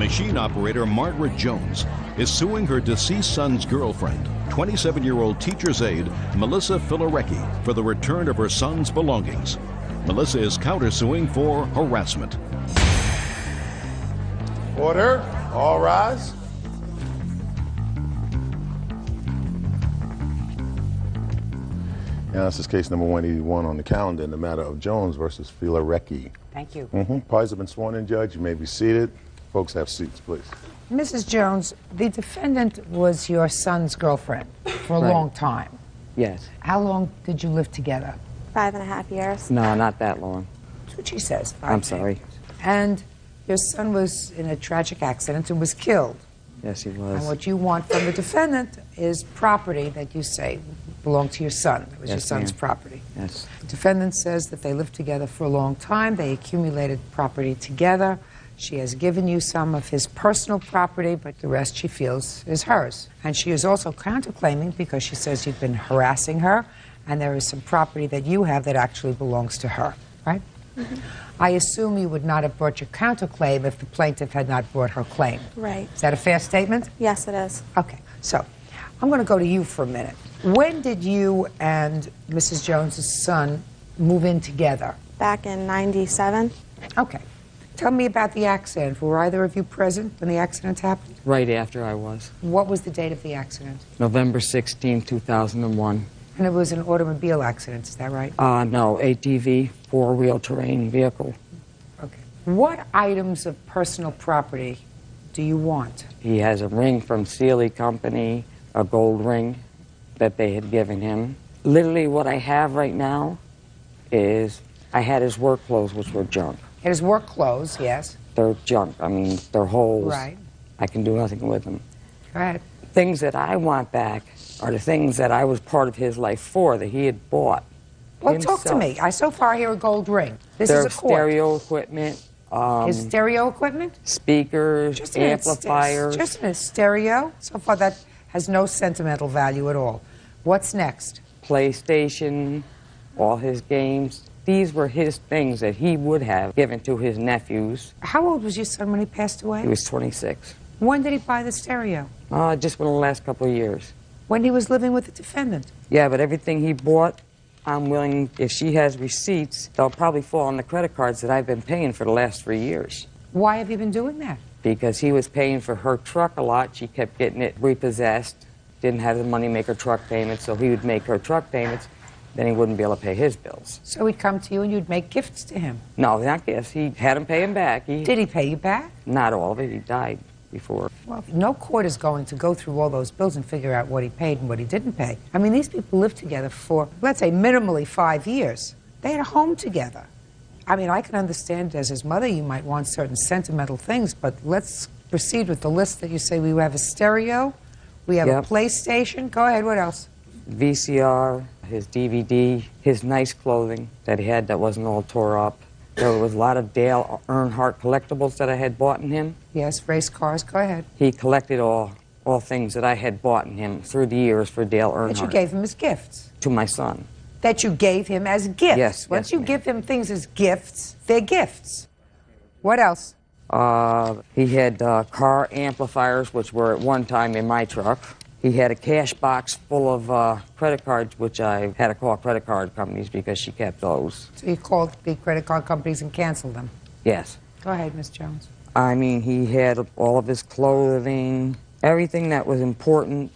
Machine operator Margaret Jones is suing her deceased son's girlfriend, 27-year-old teacher's aide Melissa Filarecki, for the return of her son's belongings. Melissa is countersuing for harassment. Order. All rise. Now, this is case number 181 on the calendar in the matter of Jones versus Filarecki. Thank you. Parties have been sworn in, Judge. You may be seated. Folks, have seats, please. Mrs. Jones, the defendant was your son's girlfriend for a long time. Yes. How long did you live together? 5.5 years. No, not that long. That's what she says. I'm sorry. And your son was in a tragic accident and was killed. Yes, he And was. what you want from the defendant is property that you say belonged to your son. It was your Yes, son's ma'am. property. Yes. The defendant says that they lived together for a long time. They accumulated property together. She has given you some of his personal property, but the rest she feels is hers. And she is also counterclaiming because she says you've been harassing her, and there is some property that you have that actually belongs to her, right? I assume you would not have brought your counterclaim if the plaintiff had not brought her claim. Right. Is that a fair statement? Yes, it is. Okay, so I'm going to go to you for a minute. When did you and Mrs. Jones's son move in together? Back in '97. Okay. Tell me about the accident. Were either of you present when the accident happened? Right after I was. What was the date of the accident? November 16, 2001. And it was an automobile accident, is that right? No, ATV, four-wheel terrain vehicle. Okay. What items of personal property do you want? He has a ring from Sealy Company, a gold ring that they had given him. Literally what I have right now is I had his work clothes, which were junk. His work clothes, yes. They're junk. I mean, they're holes. Right. I can do nothing with them. Go ahead. Things that I want back are the things that I was part of his life for, that he had bought. Well, himself. talk to me. I so far hear a gold ring. This Their is a court. stereo equipment, His stereo equipment? speakers, Just a minute, amplifiers. Just a stereo? So far that has no sentimental value at all. What's next? PlayStation, all his games. These were his things that he would have given to his nephews. How old was your son when he passed away? He was 26. When did he buy the stereo? Just within the last couple of years. When he was living with the defendant? Yeah, but everything he bought, I'm willing, if she has receipts, they'll probably fall on the credit cards that I've been paying for the last 3 years. Why have you been doing that? Because he was paying for her truck a lot. She kept getting it repossessed, didn't have the money to make her truck payments, so he would make her truck payments. Then he wouldn't be able to pay his bills. So he'd come to you and you'd make gifts to him? No, not gifts. He had him pay him back. Did he pay you back? Not all of it. He died before. Well, no court is going to go through all those bills and figure out what he paid and what he didn't pay. I mean, these people lived together for, let's say, minimally 5 years. They had a home together. I mean, I can understand as his mother you might want certain sentimental things, but let's proceed with the list that you say. We have a stereo, we have a PlayStation. Go ahead, what else? VCR, his DVD, his nice clothing that he had that wasn't all tore up. There was a lot of Dale Earnhardt collectibles that I had bought in him. Yes, race cars. Go ahead. He collected all things that I had bought in him through the years for Dale Earnhardt. That you gave him as gifts. To my son. That you gave him as gifts. Yes, Once yes, you ma'am. give him things as gifts, they're gifts. What else? He had car amplifiers, which were at one time in my truck. He had a cash box full of credit cards, which I had to call credit card companies because she kept those. So you called the credit card companies and canceled them. Yes. Go ahead, Miss Jones. I mean, he had all of his clothing, everything that was important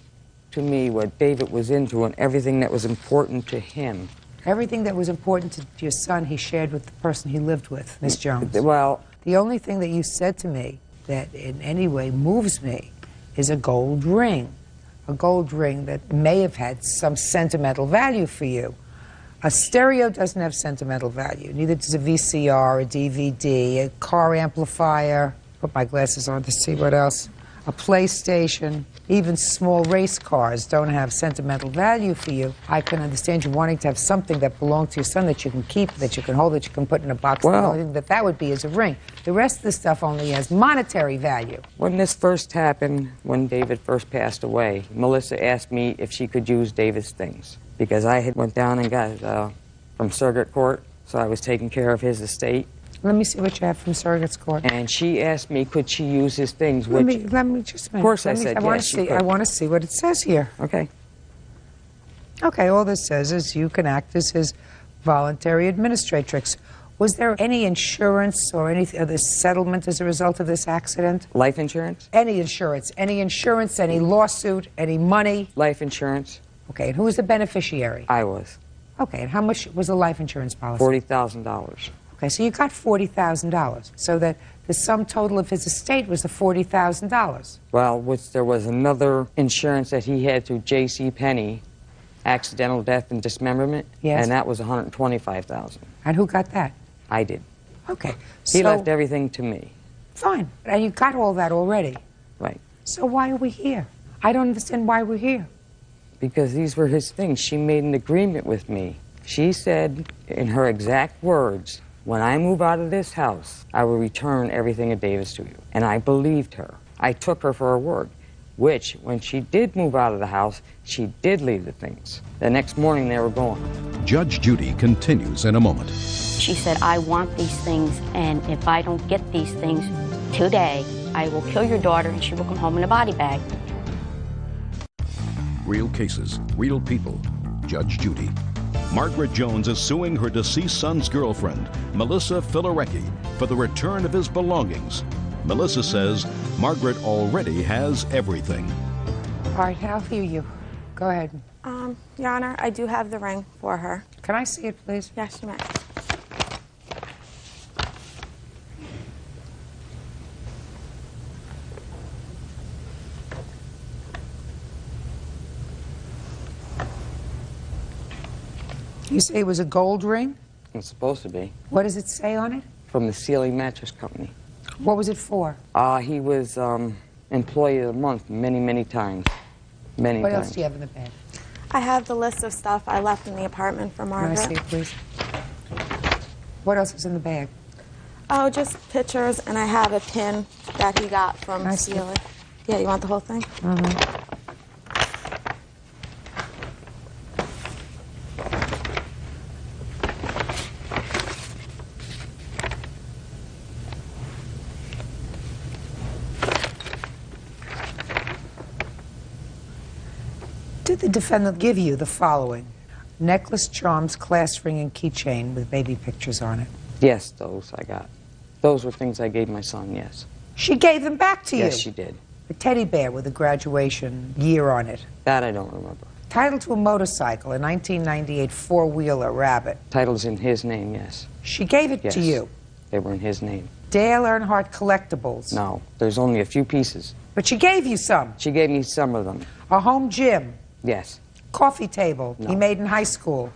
to me, what David was into, and everything that was important to him. Everything that was important to your son, he shared with the person he lived with, Miss Jones. Well, the only thing that you said to me that in any way moves me is a gold ring. A gold ring that may have had some sentimental value for you. A stereo doesn't have sentimental value. Neither does a VCR, a DVD, a car amplifier. Put my glasses on to see what else. A PlayStation. Even small race cars don't have sentimental value for you. I can understand you wanting to have something that belonged to your son that you can keep, that you can hold, that you can put in a box. Well, the only thing that would be is a ring. The rest of the stuff only has monetary value. when this first happened, when David first passed away, Melissa asked me if she could use David's things. Because I had went down and got from circuit court, so I was taking care of his estate. Let me see what you have from surrogate's court. And she asked me, could she use his things, Let which... me just a minute. Of course I Let me- said I wanna yes, she see. could. I want to see what it says here. Okay. Okay, all this says is you can act as his voluntary administratrix. Was there any insurance or any other settlement as a result of this accident? Life insurance? Any insurance, any lawsuit, any money? Life insurance. Okay, and who was the beneficiary? I was. Okay, and how much was the life insurance policy? $40,000. Okay, so you got $40,000, so that the sum total of his estate was the $40,000. Well, there was another insurance that he had through J.C. Penney, accidental death and dismemberment. Yes. And that was $125,000. And who got that? I did. Okay, He so left everything to me. fine, and you got all that already. Right. So why are we here? I don't understand why we're here. Because these were his things. She made an agreement with me. She said, in her exact words, when I move out of this house, I will return everything of Davis to you. And I believed her. I took her for her word, which, when she did move out of the house, she did leave the things. The next morning, they were gone. Judge Judy continues in a moment. She said, I want these things, and if I don't get these things today, I will kill your daughter and she will come home in a body bag. Real cases, real people. Judge Judy. Margaret Jones is suing her deceased son's girlfriend, Melissa Filarecki, for the return of his belongings. Melissa says Margaret already has everything. All right, I'll hear you. Go ahead. Your Honor, I do have the ring for her. Can I see it, please? Yes, you may. You say it was a gold ring? It's supposed to be. What does it say on it? From the Ceiling Mattress Company. What was it for? He was Employee of the Month many, many times. Many What times. else do you have in the bag? I have the list of stuff I left in the apartment for Can I see Margaret. it, please? What else is in the bag? Oh, just pictures, and I have a pin that he got from I see. Celia. Yeah, you want the whole thing? Did the defendant give you the following? Necklace, charms, class ring, and keychain with baby pictures on it. Yes, those I got. Those were things I gave my son, yes. She gave them back to you? Yes, she did. A teddy bear with a graduation year on it. That I don't remember. Title to a motorcycle, a 1998 four-wheeler Rabbit. Title's in his name, yes. She gave it Yes. to you. They were in his name. Dale Earnhardt Collectibles. No, there's only a few pieces. But she gave you some. She gave me some of them. A home gym. Yes. Coffee table No. he made in high school.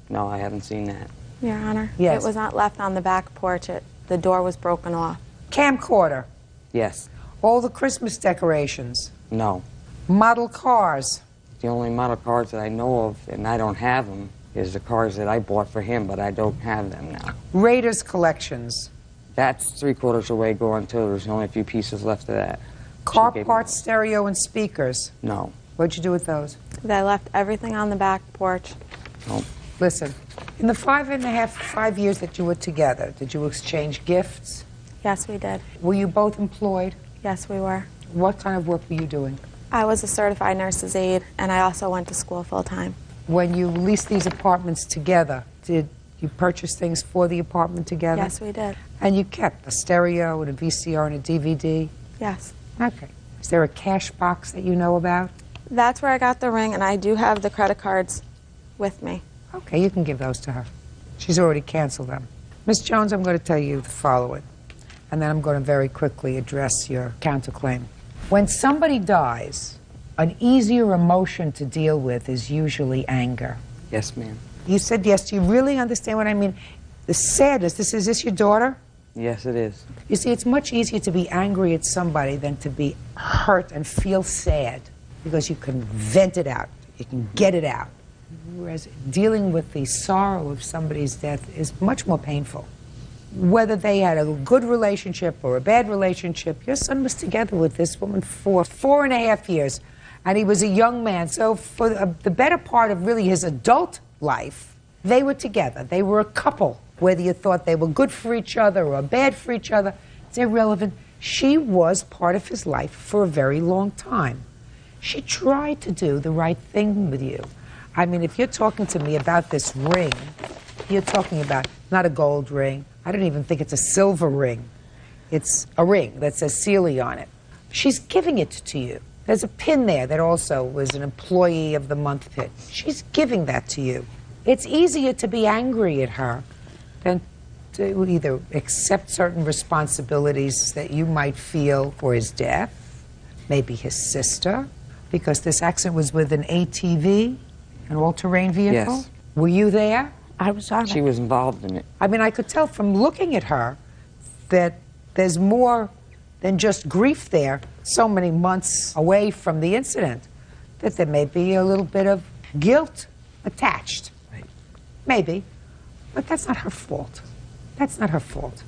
No, I haven't seen that. Your Honor? Yes. It was not left on the back porch. The door was broken off. Camcorder. Yes. All the Christmas decorations. No. Model cars. The only model cars that I know of, and I don't have them, is the cars that I bought for him, but I don't have them now. Raiders collections. That's three-quarters away gone, too. There's only a few pieces left of that. Car She gave me parts, those. stereo, and speakers. No. What'd you do with those? I left everything on the back porch. No. Listen, in the 5 years that you were together, did you exchange gifts? Yes, we did. Were you both employed? Yes, we were. What kind of work were you doing? I was a certified nurse's aide, and I also went to school full-time. When you leased these apartments together, did you purchase things for the apartment together? Yes, we did. And you kept a stereo and a VCR and a DVD? Yes. Okay. Is there a cash box that you know about? That's where I got the ring, and I do have the credit cards with me. Okay, you can give those to her. She's already canceled them. Ms. Jones, I'm going to tell you the following, and then I'm going to very quickly address your counterclaim. When somebody dies, an easier emotion to deal with is usually anger. Yes, ma'am. You said yes. Do you really understand what I mean? The sadness, is this your daughter? Yes, it is. You see, it's much easier to be angry at somebody than to be hurt and feel sad, because you can vent it out. You can get it out. Whereas dealing with the sorrow of somebody's death is much more painful. Whether they had a good relationship or a bad relationship, your son was together with this woman for 4.5 years, and he was a young man. So for the better part of really his adult life, they were together. They were a couple. whether you thought they were good for each other or bad for each other, it's irrelevant. She was part of his life for a very long time. She tried to do the right thing with you. I mean, if you're talking to me about this ring, you're talking about not a gold ring. I don't even think it's a silver ring. It's a ring that says Sealy on it. She's giving it to you. There's a pin there that also was an Employee of the Month pin. She's giving that to you. It's easier to be angry at her than to either accept certain responsibilities that you might feel for his death, maybe his sister, because this accident was with an ATV, an all-terrain vehicle. Yes. Were you there? I was on it. She was involved in it. I mean, I could tell from looking at her that there's more than just grief there, so many months away from the incident, that there may be a little bit of guilt attached. Right. Maybe. But that's not her fault. That's not her fault.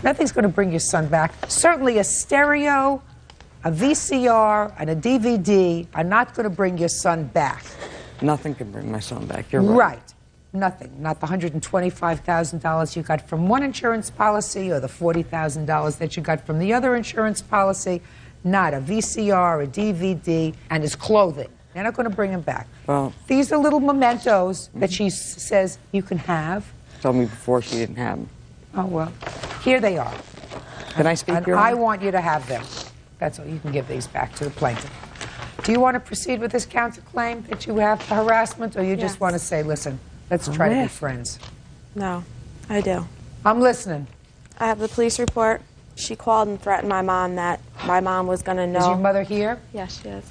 Nothing's going to bring your son back. Certainly a stereo, a VCR, and a DVD are not going to bring your son back. Nothing can bring my son back. You're right. Right. Nothing. Not the $125,000 you got from one insurance policy or the $40,000 that you got from the other insurance policy. Not a VCR, a DVD, and his clothing. They're not going to bring him back. Well, these are little mementos that she says you can have. told me before she didn't have them. Oh, well, here they are. Can I speak, And Your I Honor? want you to have them. That's all. You can give these back to the plaintiff. Do you want to proceed with this counterclaim that you have for harassment, or you just Yes. want to say, listen, let's try to be Harassment. friends? No, I do. I'm listening. I have the police report. She called and threatened my mom that my mom was going to know. Is your mother here? Yes, she is.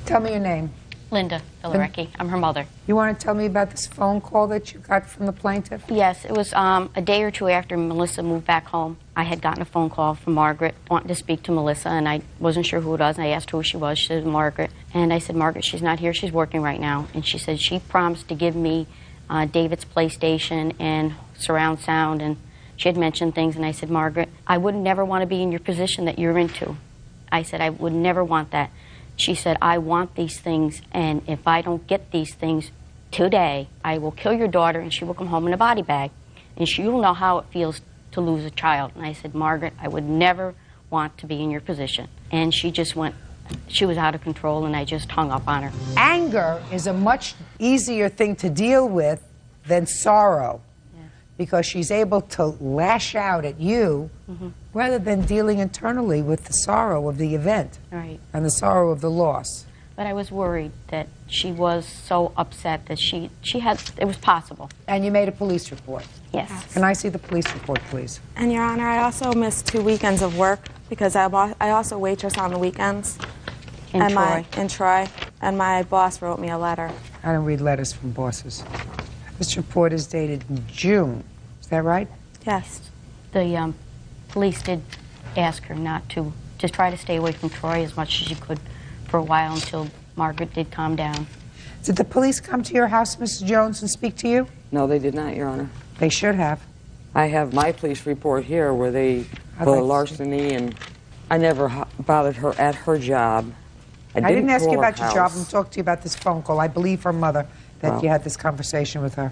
Tell me your name. Linda Filarecki. I'm her mother. You want to tell me about this phone call that you got from the plaintiff? Yes, it was a day or two after Melissa moved back home. I had gotten a phone call from Margaret wanting to speak to Melissa, and I wasn't sure who it was, and I asked who she was. She said, Margaret. And I said, Margaret, she's not here. She's working right now. And she said she promised to give me David's PlayStation and surround sound, and she had mentioned things, and I said, Margaret, I would never want to be in your position that you're into. I said, I would never want that. She said, I want these things, and if I don't get these things today, I will kill your daughter, and she will come home in a body bag, and you'll know how it feels to lose a child. And I said, Margaret, I would never want to be in your position. And she just went, she was out of control, and I just hung up on her. Anger is a much easier thing to deal with than sorrow, because she's able to lash out at you rather than dealing internally with the sorrow of the event Right. and the sorrow of the loss. But I was worried that she was so upset that she had, it was possible. And you made a police report. Yes. Can I see the police report, please? And, Your Honor, I also missed 2 weekends of work because I also waitress on the weekends. In Troy. In Troy. And my boss wrote me a letter. I don't read letters from bosses. This report is dated in June. Is that right? Yes. The police did ask her not to try to stay away from Troy as much as she could for a while until Margaret did calm down. Did the police come to your house, Mrs. Jones, and speak to you? No, they did not, Your Honor. They should have. I have my police report here where they, I'd for like to larceny, and I never bothered her at her job. I didn't ask you call her about your job. house. I'm talking to you about this phone call. I believe her mother that Well. you had this conversation with her.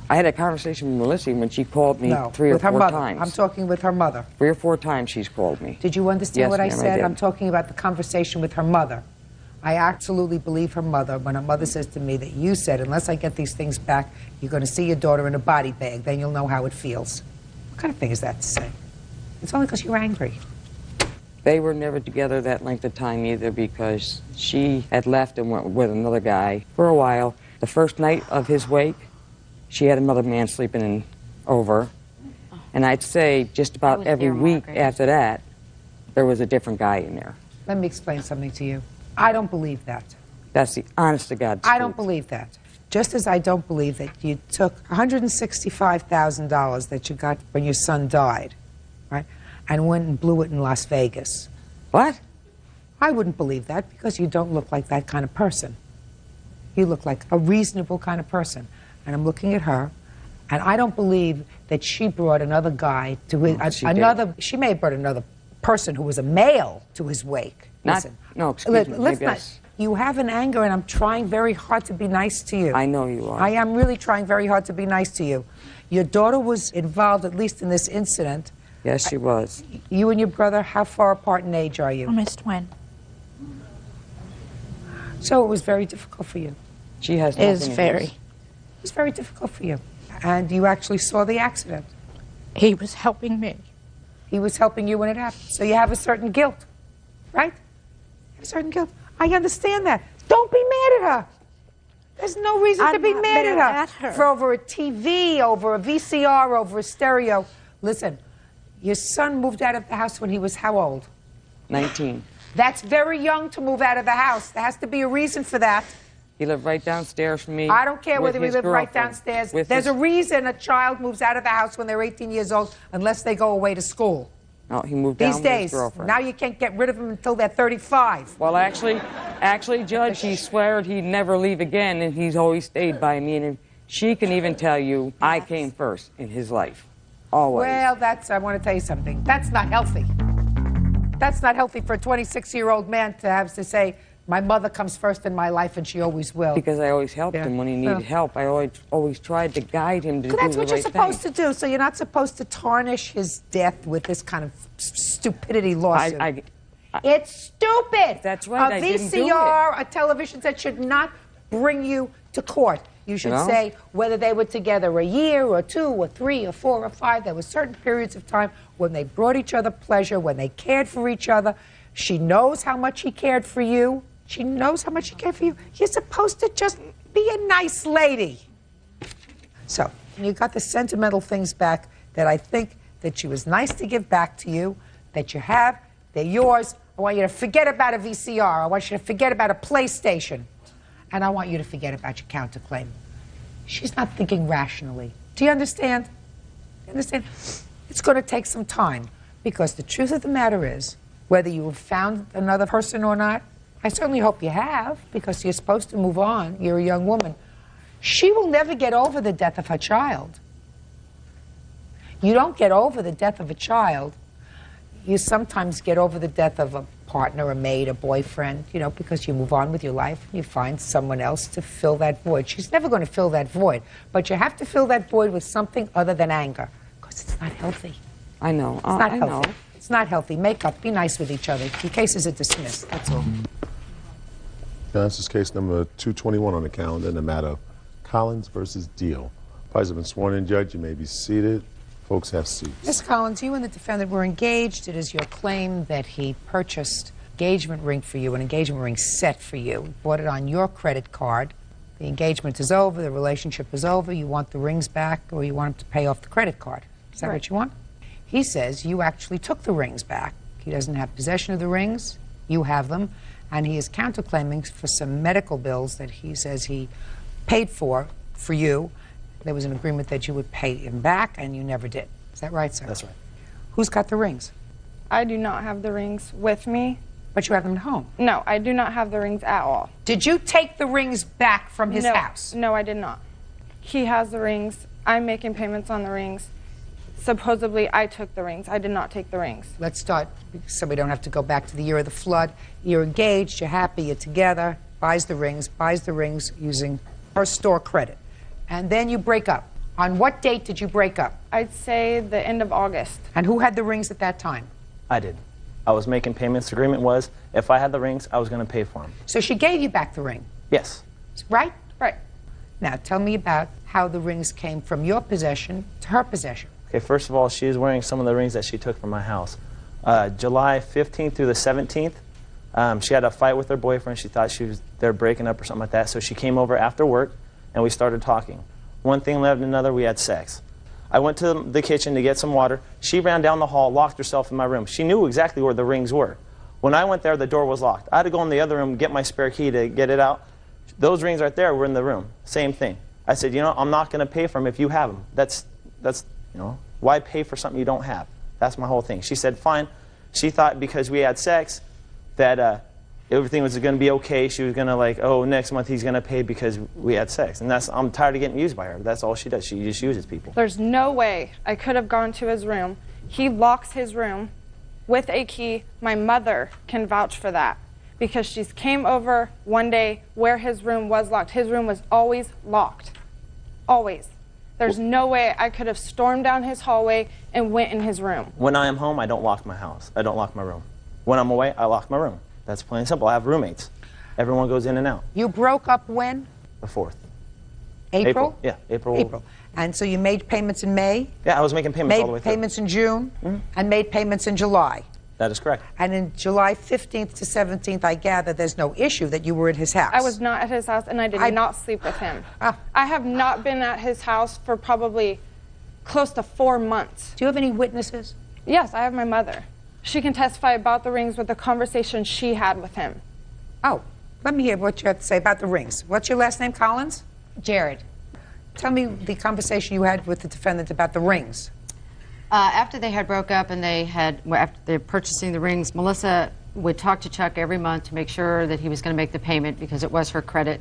I had a conversation with Melissa when she called me No, 3 or with her 4 mother. times. I'm talking with her mother. 3 or 4 times she's called me. Did you understand Yes, what I ma'am, I said? did. I'm talking about the conversation with her mother. I absolutely believe her mother when her mother says to me that you said, unless I get these things back, you're going to see your daughter in a body bag, then you'll know how it feels. What kind of thing is that to say? It's only because you're angry. They were never together that length of time either because she had left and went with another guy for a while. The first night of his wake, she had another man sleeping over. And I'd say just I about was every there, week Margaret. after that, there was a different guy in there. Let me explain something to you. I don't believe that. That's the honest to God truth. I don't believe that. Just as I don't believe that you took $165,000 that you got when your son died, right, and went and blew it in Las Vegas. What? I wouldn't believe that because you don't look like that kind of person. You look like a reasonable kind of person. And I'm looking at her, and I don't believe that she brought another guy to his, she did. she may have brought another person who was a male to his wake. Not- Listen, no, excuse me, maybe you have an anger, and I'm trying very hard to be nice to you. I know you are. I am really trying very hard to be nice to you. Your daughter was involved, at least in this incident. Yes, she was. You and your brother, how far apart in age are you? Almost twin. So it was very difficult for you. She has It nothing is to very. lose. It was very difficult for you. And you actually saw the accident. He was helping me. He was helping you when it happened. So you have a certain guilt, right? You have a certain guilt. I understand that. Don't be mad at her. There's no reason to I'm be not mad mad at at her. her. For over a TV, over a VCR, over a stereo. Listen, your son moved out of the house when he was how old? 19. That's very young to move out of the house. There has to be a reason for that. He lived right downstairs from me. I don't care with whether we his live right girlfriend. downstairs. With There's his- a reason a child moves out of the house when they're 18 years old unless they go away to school. No, he moved down These with his days, girlfriend. now you can't get rid of them until they're 35. Well, actually, Judge, he swore he'd never leave again, and he's always stayed by me. And she can even tell you, I came first in his life, always. Well, I want to tell you something. That's not healthy. That's not healthy for a 26-year-old man to have to say, my mother comes first in my life and she always will. Because I always helped him when he needed help. I always tried to guide him to do the right thing. That's what you're supposed to do. So you're not supposed to tarnish his death with this kind of stupidity lawsuit. It's stupid. That's right, A I didn't do VCR, a television set should not bring you to court. You should No? say whether they were together a year or 2 or 3 or 4 or 5. There were certain periods of time when they brought each other pleasure, when they cared for each other. She knows how much he cared for you. She knows how much he cared for you. You're supposed to just be a nice lady. So, you got the sentimental things back that I think that she was nice to give back to you, that you have. They're yours. I want you to forget about a VCR. I want you to forget about a PlayStation. And I want you to forget about your counterclaim. She's not thinking rationally. Do you understand? You understand? It's going to take some time, because the truth of the matter is, whether you have found another person or not, I certainly hope you have, because you're supposed to move on. You're a young woman. She will never get over the death of her child. You don't get over the death of a child. You sometimes get over the death of a partner, a maid, a boyfriend, you know, because you move on with your life and you find someone else to fill that void. She's never going to fill that void, but you have to fill that void with something other than anger, because it's not healthy. I know. It's not I healthy. know. It's not healthy. Make up. Be nice with each other. Your cases are dismissed. That's all. Now, this is case number 221 on the calendar in the matter of Collins versus Deal. Parties have been sworn in, Judge. You may be seated. Folks have seats. Ms. Collins, you and the defendant were engaged. It is your claim that he purchased an engagement ring for you, an engagement ring set for you, bought it on your credit card. The engagement is over. The relationship is over. You want the rings back, or you want him to pay off the credit card. Is that what you want? He says you actually took the rings back. He doesn't have possession of the rings. You have them. And he is counterclaiming for some medical bills that he says he paid for you. There was an agreement that you would pay him back, and you never did. Is that right, sir? That's right. Who's got the rings? I do not have the rings with me. But you have them at home. No, I do not have the rings at all. Did you take the rings back from his house? No, I did not. He has the rings. I'm making payments on the rings. Supposedly, I took the rings. I did not take the rings. Let's start so we don't have to go back to the year of the flood. You're engaged, you're happy, you're together, buys the rings using her store credit. And then you break up. On what date did you break up? I'd say the end of August. And who had the rings at that time? I did. I was making payments. The agreement was if I had the rings, I was going to pay for them. So she gave you back the ring, Yes. right? Right. Now tell me about how the rings came from your possession to her possession. Okay, first of all, she is wearing some of the rings that she took from my house. July 15th through the 17th, she had a fight with her boyfriend. She thought they were breaking up or something like that. So she came over after work, and we started talking. One thing led to another, we had sex. I went to the kitchen to get some water. She ran down the hall, locked herself in my room. She knew exactly where the rings were. When I went there, the door was locked. I had to go in the other room, get my spare key to get it out. Those rings right there were in the room. Same thing. I said, you know, I'm not going to pay for them if you have them. That's you know, why pay for something you don't have? That's my whole thing. She said, fine. She thought because we had sex that everything was going to be okay. She was going to like, oh, next month he's going to pay because we had sex. And I'm tired of getting used by her. That's all she does. She just uses people. There's no way I could have gone to his room. He locks his room with a key. My mother can vouch for that. because she's came over one day where his room was locked. His room was always locked. Always. There's no way I could have stormed down his hallway and went in his room. When I am home, I don't lock my house. I don't lock my room. When I'm away, I lock my room. That's plain and simple. I have roommates. Everyone goes in and out. You broke up when? The 4th. April? Yeah, April. April. And so you made payments in May? Yeah, I was making payments all the way Made through. payments in June? And made payments in July? That is correct. And in July 15th to 17th, I gather there's no issue that you were at his house. I was not at his house, and I did not sleep with him. I have not been at his house for probably close to 4 months. Do you have any witnesses? Yes, I have my mother. She can testify about the rings with the conversation she had with him. Oh, let me hear what you have to say about the rings. What's your last name, Collins? Jared. Tell me the conversation you had with the defendant about the rings. After they had broke up and after they're purchasing the rings, Melissa would talk to Chuck every month to make sure that he was going to make the payment because it was her credit.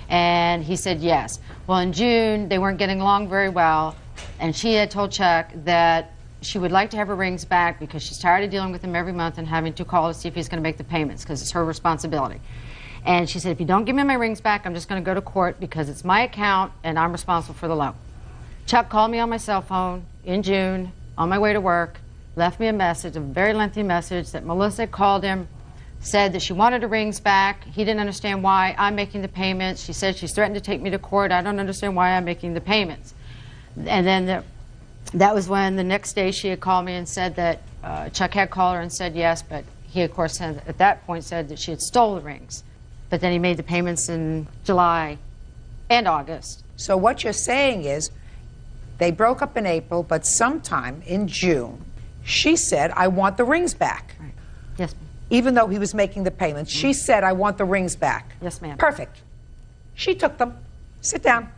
And he said yes. Well, in June, they weren't getting along very well, and she had told Chuck that she would like to have her rings back because she's tired of dealing with him every month and having to call to see if he's going to make the payments because it's her responsibility. And she said, if you don't give me my rings back, I'm just going to go to court because it's my account and I'm responsible for the loan. Chuck called me on my cell phone in June on my way to work, left me a message, a very lengthy message that Melissa called him, said that she wanted her rings back. He didn't understand why I'm making the payments. She said she's threatened to take me to court. I don't understand why I'm making the payments. And then that was when the next day she had called me and said that Chuck had called her and said yes, but he, of course, at that point said that she had stole the rings. But then he made the payments in July and August. So what you're saying is they broke up in April, but sometime in June, she said, I want the rings back. Right. Yes, ma'am. Even though he was making the payments, she said, I want the rings back. Yes, ma'am. Perfect. She took them. Sit down.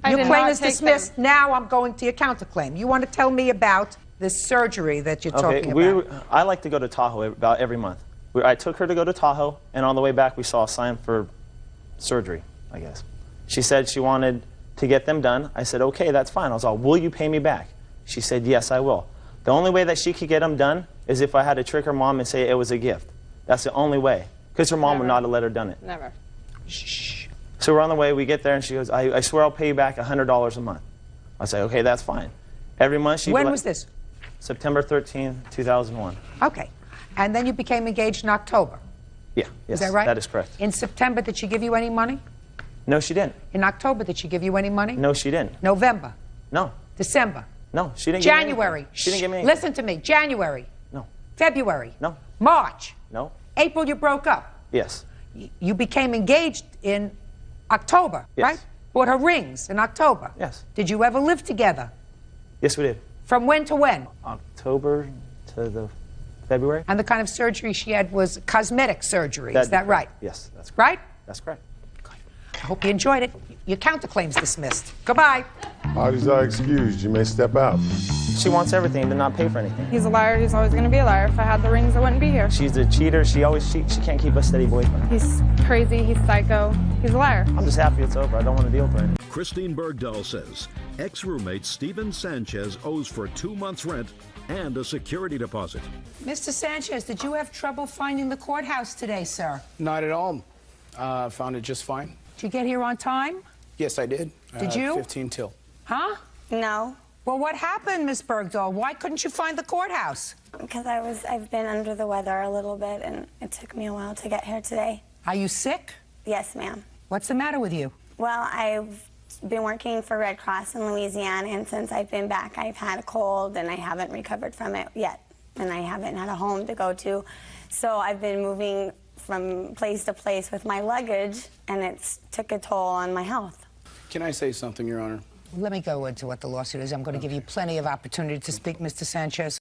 I Your did claim not is take dismissed. Now I'm going to your counterclaim. You want to tell me about this surgery that you're talking about? I like to go to Tahoe about every month. I took her to go to Tahoe, and on the way back we saw a sign for surgery, I guess. She said she wanted to get them done. I said, okay, that's fine. I was all, will you pay me back? She said, yes, I will. The only way that she could get them done is if I had to trick her mom and say it was a gift. That's the only way, because her mom would not have let her done it. Never. Shh. So we're on the way, we get there, and she goes, I swear I'll pay you back $100 a month. I say, okay, that's fine. Every month she... When was this? September 13, 2001. Okay. And then you became engaged in October. Yeah, yes, Is that right? That is correct. In September, did she give you any money? No, she didn't. In October, did she give you any money? No, she didn't. November? No. December? No, she didn't give me anything. January? She didn't give me anything. Listen to me. January? No. February? No. March? No. April, you broke up. Yes. You became engaged in October, Yes. right? Bought her rings in October. Yes. Did you ever live together? Yes, we did. From when to when? October to the February. And the kind of surgery she had was cosmetic surgery. Is that right? Yes, that's correct. Right? That's correct. I hope you enjoyed it. Your counterclaim's dismissed. Goodbye. Parties are excused. You may step out. She wants everything, but not pay for anything. He's a liar. He's always going to be a liar. If I had the rings, I wouldn't be here. She's a cheater. She always cheats. She can't keep a steady boyfriend. He's crazy. He's psycho. He's a liar. I'm just happy it's over. I don't want to deal with her anymore. Christine Bergdahl says ex-roommate Steven Sanchez owes for 2 months' rent and a security deposit. Mr. Sanchez, did you have trouble finding the courthouse today, sir? Not at all. Found it just fine. Did you get here on time? Yes, I did. Did you? 15 till. Huh? No, Well, what happened, Miss Bergdahl? Why couldn't you find the courthouse? because I've been under the weather a little bit, and it took me a while to get here today. Are you sick? Yes, ma'am. What's the matter with you? Well, I've been working for Red Cross in Louisiana, and since I've been back, I've had a cold, and I haven't recovered from it yet, and I haven't had a home to go to. So I've been moving from place to place with my luggage, and it's took a toll on my health. Can I say something, Your Honor? Let me go into what the lawsuit is. I'm going to give you plenty of opportunity to speak, Mr. Sanchez.